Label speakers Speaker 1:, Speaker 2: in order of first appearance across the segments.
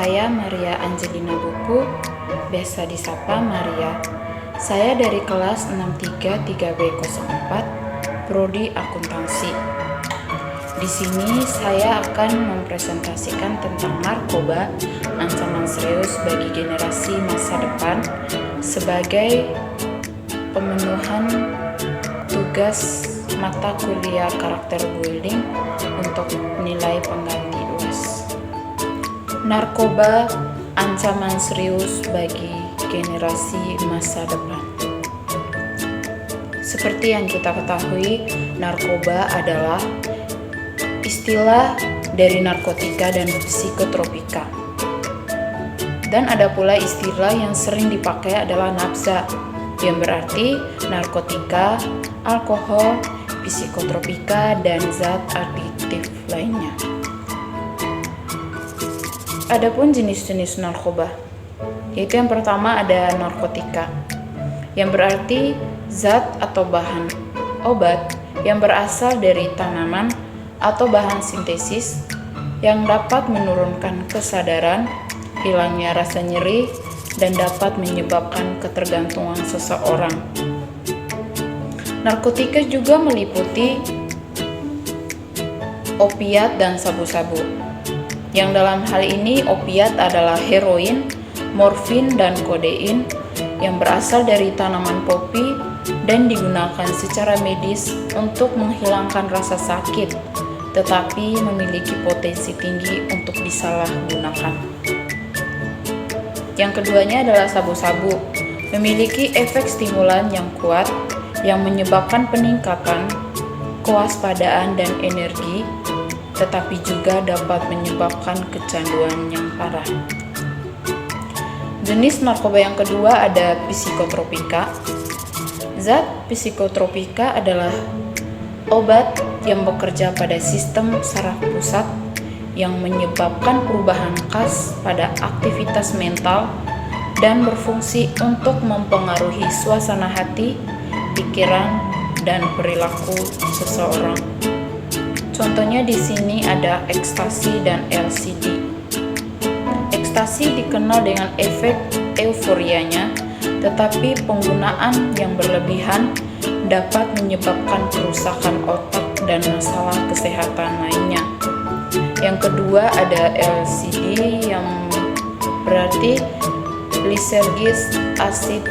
Speaker 1: saya Maria Angelina Buku, biasa disapa Maria. Saya dari kelas 63 3B04, Prodi Akuntansi. Di sini saya akan mempresentasikan tentang narkoba, ancaman serius bagi generasi masa depan sebagai pemenuhan tugas mata kuliah karakter building untuk nilai pengganti UAS. Narkoba, ancaman serius bagi generasi masa depan. Seperti yang kita ketahui, narkoba adalah istilah dari narkotika dan psikotropika. Dan ada pula istilah yang sering dipakai adalah nafza, yang berarti narkotika, alkohol, psikotropika, dan zat adiktif lainnya. Adapun jenis-jenis narkoba, yaitu yang pertama ada narkotika, yang berarti zat atau bahan obat yang berasal dari tanaman atau bahan sintesis yang dapat menurunkan kesadaran, hilangnya rasa nyeri, dan dapat menyebabkan ketergantungan seseorang. Narkotika juga meliputi opiat dan sabu-sabu. Yang dalam hal ini opiat adalah heroin, morfin, dan kodein yang berasal dari tanaman popi dan digunakan secara medis untuk menghilangkan rasa sakit, tetapi memiliki potensi tinggi untuk disalahgunakan. Yang keduanya adalah sabu-sabu, memiliki efek stimulan yang kuat yang menyebabkan peningkatan kewaspadaan dan energi, tetapi juga dapat menyebabkan kecanduan yang parah. Jenis narkoba yang kedua ada psikotropika. Zat psikotropika adalah obat yang bekerja pada sistem saraf pusat yang menyebabkan perubahan khas pada aktivitas mental dan berfungsi untuk mempengaruhi suasana hati, pikiran, dan perilaku seseorang. Contohnya di sini ada ekstasi dan LSD. Ekstasi dikenal dengan efek euforianya, tetapi penggunaan yang berlebihan dapat menyebabkan kerusakan otak dan masalah kesehatan lainnya. Yang kedua ada LSD yang berarti lysergic acid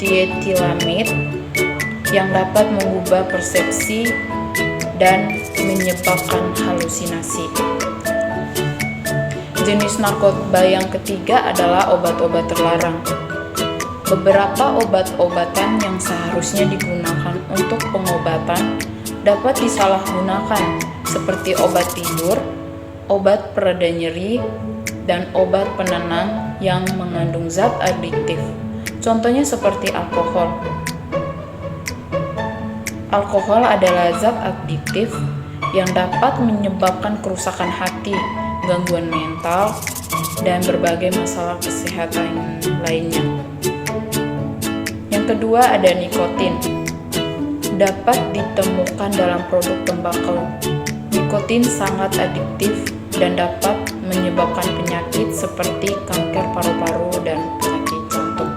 Speaker 1: diethylamide yang dapat mengubah persepsi dan menyebabkan halusinasi. Jenis narkoba yang ketiga adalah obat-obat terlarang. Beberapa obat-obatan yang seharusnya digunakan untuk pengobatan dapat disalahgunakan, seperti obat tidur, obat pereda nyeri, dan obat penenang yang mengandung zat adiktif. Contohnya seperti alkohol. Alkohol adalah zat adiktif yang dapat menyebabkan kerusakan hati, gangguan mental, dan berbagai masalah kesehatan lainnya. Yang kedua ada nikotin. Dapat ditemukan dalam produk tembakau. Nikotin sangat adiktif dan dapat menyebabkan penyakit seperti kanker paru-paru dan penyakit jantung.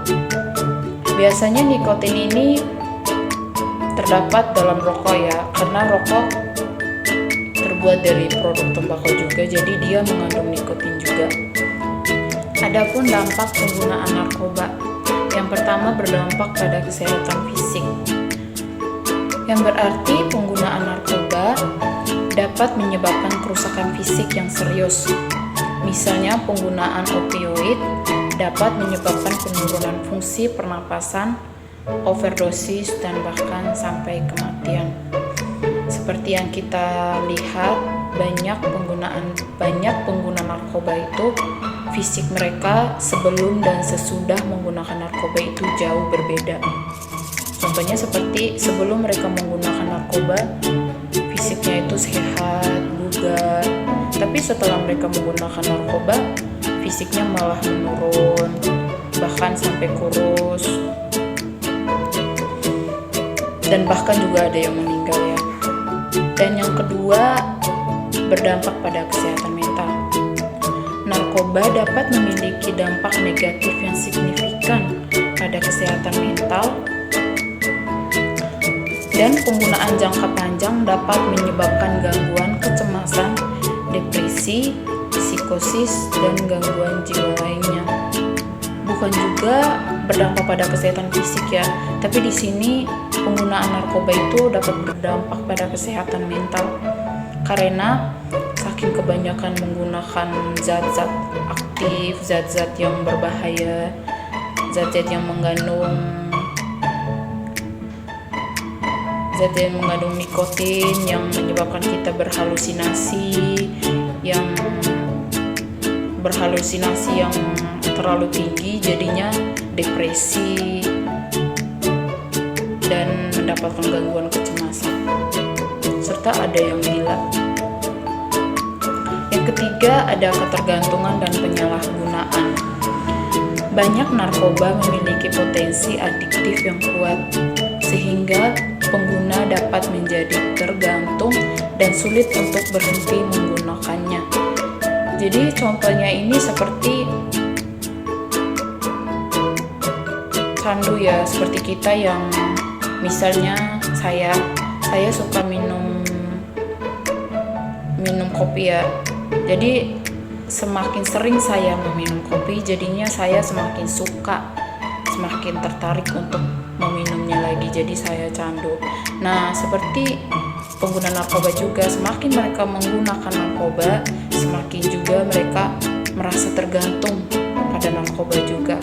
Speaker 1: Biasanya nikotin ini terdapat dalam rokok ya, karena rokok terbuat dari produk tembakau juga, jadi dia mengandung nikotin juga. Adapun dampak penggunaan narkoba, yang pertama berdampak pada kesehatan fisik, yang berarti penggunaan narkoba dapat menyebabkan kerusakan fisik yang serius. Misalnya penggunaan opioid dapat menyebabkan penurunan fungsi pernapasan, overdosis, dan bahkan sampai kematian. Seperti yang kita lihat, banyak pengguna narkoba itu fisik mereka sebelum dan sesudah menggunakan narkoba itu jauh berbeda. Contohnya seperti sebelum mereka menggunakan narkoba, fisiknya itu sehat, bugar, tapi setelah mereka menggunakan narkoba, fisiknya malah menurun, bahkan sampai kurus, dan bahkan juga ada yang meninggal ya. Dan yang kedua, berdampak pada kesehatan mental. narkoba dapat memiliki dampak negatif yang signifikan pada kesehatan mental, dan penggunaan jangka panjang dapat menyebabkan gangguan kecemasan, depresi, psikosis, dan gangguan jiwa lainnya. Bukan juga berdampak pada kesehatan fisik ya, tapi di sini penggunaan narkoba itu dapat berdampak pada kesehatan mental karena saking kebanyakan menggunakan zat-zat aktif, zat-zat yang berbahaya, zat-zat yang mengandung nikotin yang menyebabkan kita berhalusinasi yang terlalu tinggi, jadinya depresi dan mendapatkan gangguan kecemasan, serta ada yang gila. Yang ketiga, ada ketergantungan dan penyalahgunaan. Banyak narkoba memiliki potensi adiktif yang kuat, sehingga pengguna dapat menjadi tergantung dan sulit untuk berhenti menggunakannya. Jadi contohnya ini seperti candu ya, seperti kita yang misalnya saya suka minum kopi ya. Jadi semakin sering saya meminum kopi, jadinya saya semakin suka, semakin tertarik untuk meminumnya lagi, jadi saya candu. Nah, seperti pengguna narkoba juga, semakin mereka menggunakan narkoba, semakin juga mereka merasa tergantung pada narkoba juga.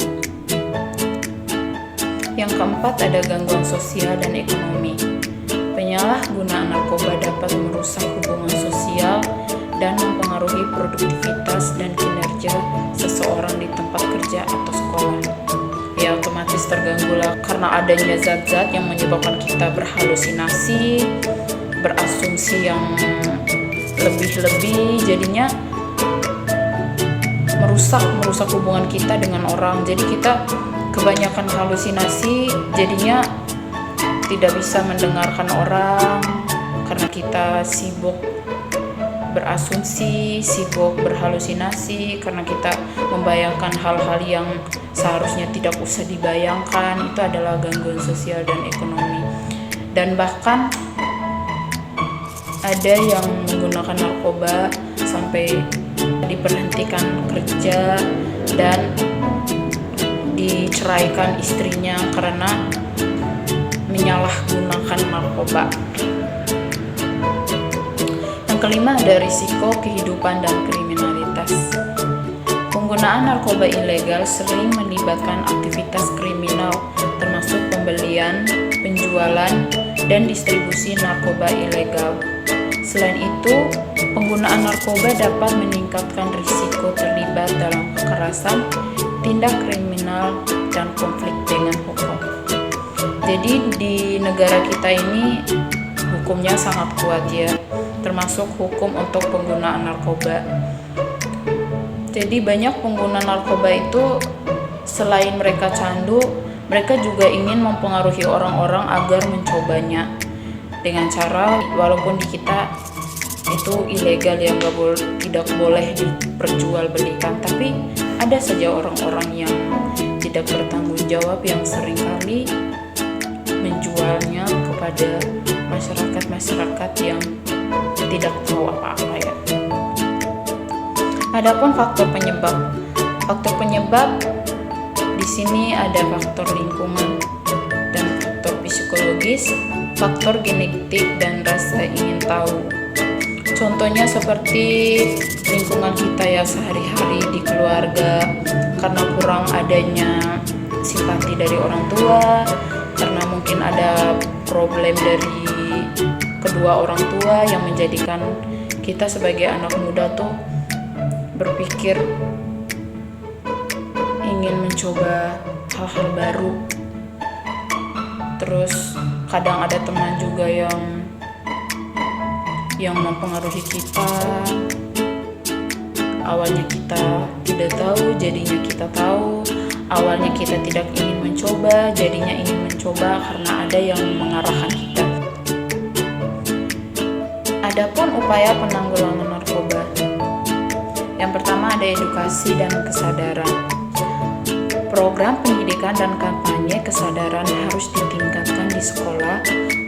Speaker 1: Yang keempat, ada gangguan sosial dan ekonomi. Penyalahgunaan narkoba dapat merusak hubungan sosial dan mempengaruhi produktivitas dan kinerja seseorang di tempat kerja atau sekolah. Ya, otomatis terganggu lah karena adanya zat-zat yang menyebabkan kita berhalusinasi, berasumsi yang lebih-lebih, jadinya merusak hubungan kita dengan orang. Jadi kita kebanyakan halusinasi, jadinya tidak bisa mendengarkan orang karena kita sibuk berasumsi, sibuk berhalusinasi karena kita membayangkan hal-hal yang seharusnya tidak usah dibayangkan. Itu adalah gangguan sosial dan ekonomi. Dan bahkan ada yang menggunakan narkoba sampai diberhentikan kerja dan diceraikan istrinya karena menyalahgunakan narkoba. Kelima, ada risiko kehidupan dan kriminalitas. Penggunaan narkoba ilegal sering melibatkan aktivitas kriminal, termasuk pembelian, penjualan, dan distribusi narkoba ilegal. Selain itu, penggunaan narkoba dapat meningkatkan risiko terlibat dalam kekerasan, tindak kriminal, dan konflik dengan hukum. Jadi di negara kita ini hukumnya sangat kuat ya, termasuk hukum untuk penggunaan narkoba. Jadi banyak pengguna narkoba itu selain mereka candu, mereka juga ingin mempengaruhi orang-orang agar mencobanya dengan cara walaupun di kita itu ilegal ya, tidak boleh diperjualbelikan, tapi ada saja orang-orang yang tidak bertanggung jawab yang seringkali menjualnya kepada masyarakat yang tidak tahu apa-apa ya. Adapun faktor penyebab di sini ada faktor lingkungan dan faktor psikologis, faktor genetik dan rasa ingin tahu. Contohnya seperti lingkungan kita ya sehari-hari di keluarga, karena kurang adanya simpati dari orang tua, karena mungkin ada problem dari kedua orang tua yang menjadikan kita sebagai anak muda tuh berpikir ingin mencoba hal-hal baru. Terus kadang ada teman juga yang mempengaruhi kita. Awalnya kita tidak tahu, jadinya kita tahu. Awalnya kita tidak ingin mencoba, jadinya ingin mencoba karena ada yang mengarahkan kita. Adapun upaya penanggulangan narkoba. Yang pertama ada edukasi dan kesadaran. Program pendidikan dan kampanye kesadaran harus ditingkatkan di sekolah,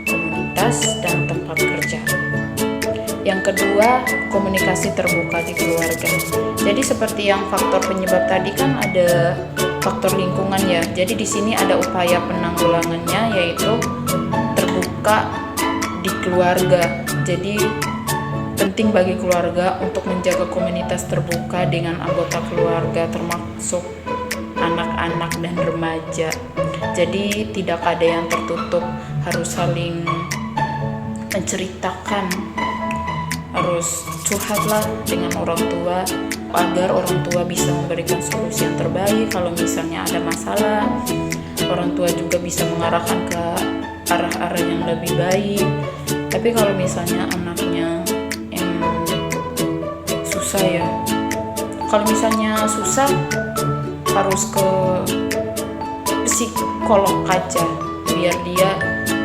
Speaker 1: komunitas, dan tempat kerja. Yang kedua, komunikasi terbuka di keluarga. Jadi seperti yang faktor penyebab tadi kan ada faktor lingkungan ya. Jadi di sini ada upaya penanggulangannya yaitu terbuka di keluarga. Jadi penting bagi keluarga untuk menjaga komunitas terbuka dengan anggota keluarga termasuk anak-anak dan remaja. Jadi tidak ada yang tertutup, harus saling menceritakan, harus curhatlah dengan orang tua agar orang tua bisa memberikan solusi yang terbaik. Kalau misalnya ada masalah, orang tua juga bisa mengarahkan ke arah-arah yang lebih baik. Tapi kalau misalnya anaknya yang susah ya, kalau misalnya susah harus ke psikolog aja biar dia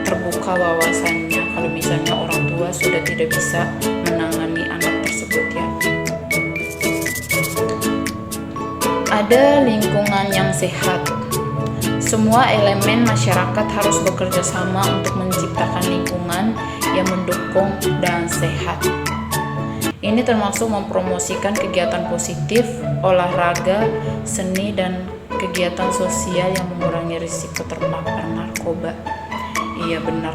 Speaker 1: terbuka wawasannya kalau misalnya orang tua sudah tidak bisa menangani anak tersebut ya. Ada lingkungan yang sehat. Semua elemen masyarakat harus bekerja sama untuk menciptakan lingkungan yang mendukung dan sehat. Ini termasuk mempromosikan kegiatan positif, olahraga, seni, dan kegiatan sosial yang mengurangi risiko terpapar narkoba. Iya benar.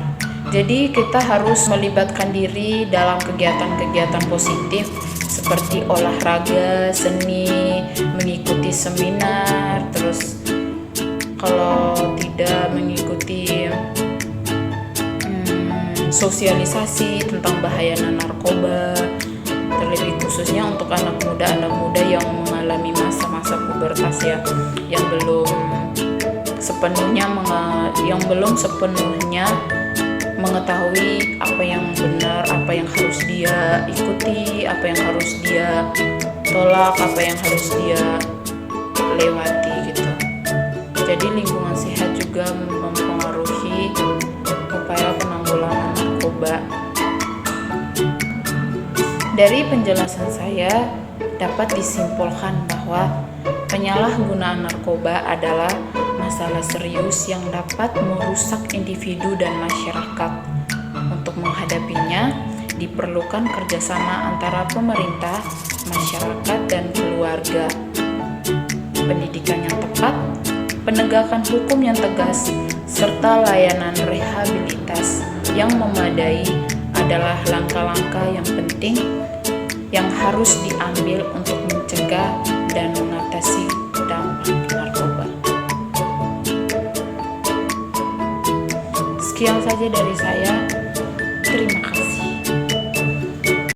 Speaker 1: Jadi kita harus melibatkan diri dalam kegiatan-kegiatan positif seperti olahraga, seni, mengikuti seminar, terus kalau tidak mengikuti sosialisasi tentang bahaya narkoba. Terlebih khususnya untuk anak muda yang mengalami masa-masa pubertas ya, yang belum sepenuhnya mengetahui apa yang benar, apa yang harus dia ikuti, apa yang harus dia tolak, apa yang harus dia lewati gitu. Jadi lingkungan sehat juga mempengaruhi upaya penanggulangan narkoba. Dari penjelasan saya dapat disimpulkan bahwa penyalahgunaan narkoba adalah masalah serius yang dapat merusak individu dan masyarakat. Untuk menghadapinya, diperlukan kerjasama antara pemerintah, masyarakat, dan keluarga. Pendidikan yang tepat, penegakan hukum yang tegas, serta layanan rehabilitas yang memadai adalah langkah-langkah yang penting yang harus diambil untuk mencegah dan mengatasi dampak narkoba. Sekian saja dari saya. Terima kasih.